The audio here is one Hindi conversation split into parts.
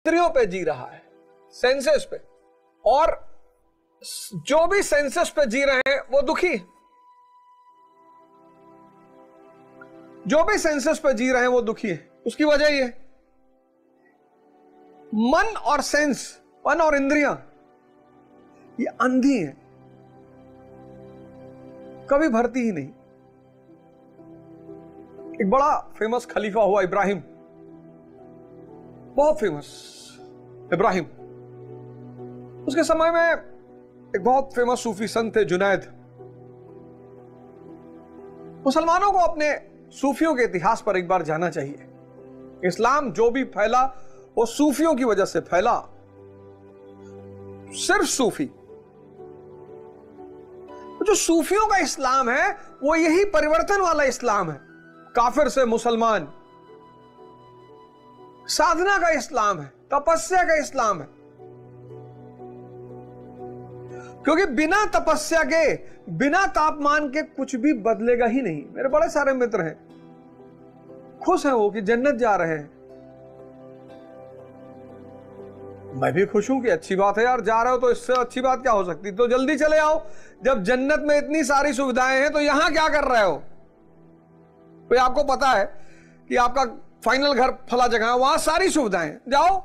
इंद्रियों पे जी रहा है, सेंसेस पे, और जो भी सेंसेस पे जी रहे हैं वो दुखी है। जो भी सेंसेस पे जी रहे हैं वो दुखी है। उसकी वजह ये मन और सेंस, मन और इंद्रियां, ये अंधी है, कभी भरती ही नहीं। एक बड़ा फेमस खलीफा हुआ इब्राहिम, बहुत फेमस इब्राहिम। उसके समय में एक बहुत फेमस सूफी संत थे जुनैद। मुसलमानों को अपने सूफियों के इतिहास पर एक बार जाना चाहिए। इस्लाम जो भी फैला वो सूफियों की वजह से फैला। सिर्फ सूफी, जो सूफियों का इस्लाम है वो यही परिवर्तन वाला इस्लाम है। काफिर से मुसलमान, साधना का इस्लाम है, तपस्या का इस्लाम है। क्योंकि बिना तपस्या के, बिना तापमान के कुछ भी बदलेगा ही नहीं। मेरे बड़े सारे मित्र हैं, खुश हैं वो कि जन्नत जा रहे हैं। मैं भी खुश हूं कि अच्छी बात है यार, जा रहे हो तो इससे अच्छी बात क्या हो सकती। तो जल्दी चले आओ, जब जन्नत में इतनी सारी सुविधाएं हैं तो यहां क्या कर रहे हो। तो आपको पता है कि आपका फाइनल घर फला जगह है, वहां सारी सुविधाएं, जाओ।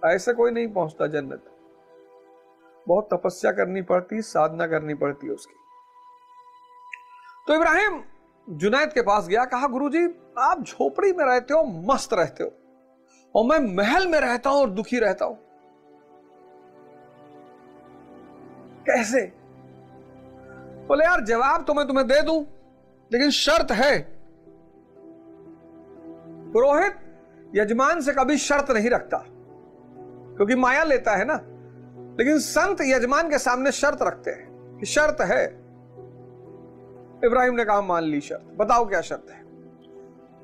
ऐसे कोई नहीं पहुंचता जन्नत, बहुत तपस्या करनी पड़ती, साधना करनी पड़ती है उसकी। तो इब्राहिम जुनैद के पास गया, कहा गुरुजी आप झोपड़ी में रहते हो, मस्त रहते हो, और मैं महल में रहता हूं और दुखी रहता हूं, कैसे। बोले यार जवाब तो मैं तुम्हें दे दूं, लेकिन शर्त है। पुरोहित यजमान से कभी शर्त नहीं रखता, क्योंकि माया लेता है ना, लेकिन संत यजमान के सामने शर्त रखते हैं कि शर्त है। इब्राहिम ने कहा मान ली शर्त, बताओ क्या शर्त है।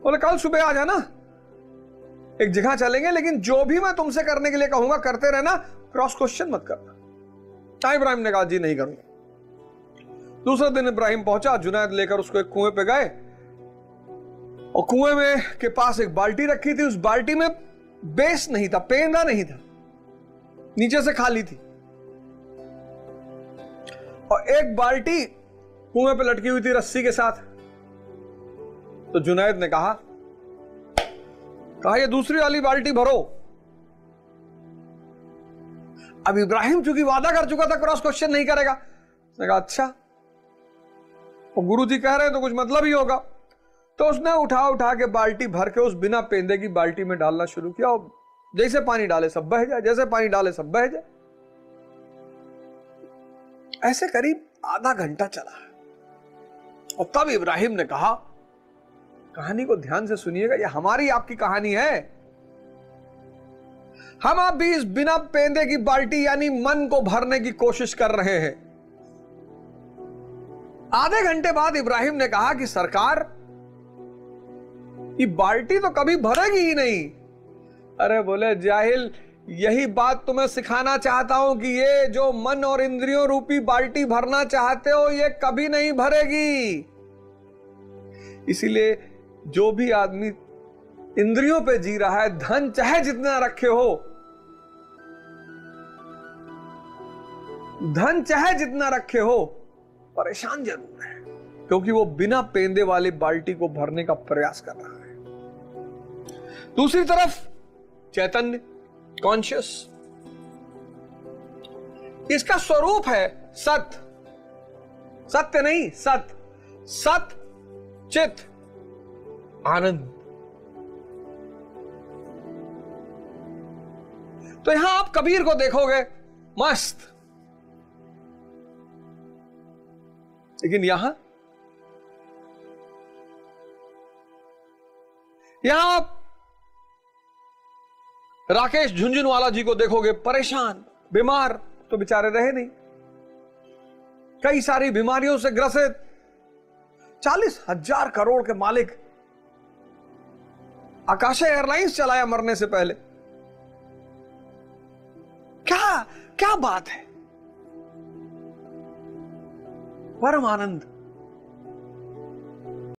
बोले कल सुबह आ जाना, एक जगह चलेंगे, लेकिन जो भी मैं तुमसे करने के लिए कहूंगा करते रहना, क्रॉस क्वेश्चन मत करना। इब्राहिम ने कहा जी नहीं करूंगा। दूसरे दिन इब्राहिम पहुंचा, जुनैद लेकर उसको एक कुएं पे गए, और कुएं में के पास एक बाल्टी रखी थी। उस बाल्टी में बेस नहीं था, पेंदा नहीं था, नीचे से खाली थी, और एक बाल्टी कुएं पे लटकी हुई थी रस्सी के साथ। तो जुनैद ने कहा ये दूसरी वाली बाल्टी भरो। अब इब्राहिम चूंकि वादा कर चुका था क्रॉस क्वेश्चन नहीं करेगा, उसने कहा अच्छा, और गुरुजी कह रहे हैं तो कुछ मतलब ही होगा। तो उसने उठा के बाल्टी भर के उस बिना पेंदे की बाल्टी में डालना शुरू किया, और जैसे पानी डाले सब बह जाए, जैसे पानी डाले सब बह जाए। ऐसे करीब आधा घंटा चला, और तब इब्राहिम ने कहा कहानी को ध्यान से सुनिएगा, यह हमारी आपकी कहानी है। हम आप भी इस बिना पेंदे की बाल्टी यानी मन को भरने की कोशिश कर रहे हैं। आधे घंटे बाद इब्राहिम ने कहा कि सरकार ये बाल्टी तो कभी भरेगी ही नहीं। अरे बोले जाहिल, यही बात तुम्हें सिखाना चाहता हूं कि ये जो मन और इंद्रियों रूपी बाल्टी भरना चाहते हो ये कभी नहीं भरेगी। इसीलिए जो भी आदमी इंद्रियों पे जी रहा है, धन चाहे जितना रखे हो, धन चाहे जितना रखे हो, परेशान जरूर है, क्योंकि वो बिना पेंदे वाली बाल्टी को भरने का प्रयास कर रहा है। दूसरी तरफ चैतन्य, कॉन्शियस, इसका स्वरूप है सत, सत्य नहीं सत, सत चित आनंद। तो यहां आप कबीर को देखोगे मस्त, लेकिन यहां आप राकेश झुंझुनवाला जी को देखोगे परेशान, बीमार तो बेचारे रहे नहीं, कई सारी बीमारियों से ग्रसित, 40,000 करोड़ के मालिक, आकाशा एयरलाइंस चलाया मरने से पहले। क्या क्या बात है, परम आनंद।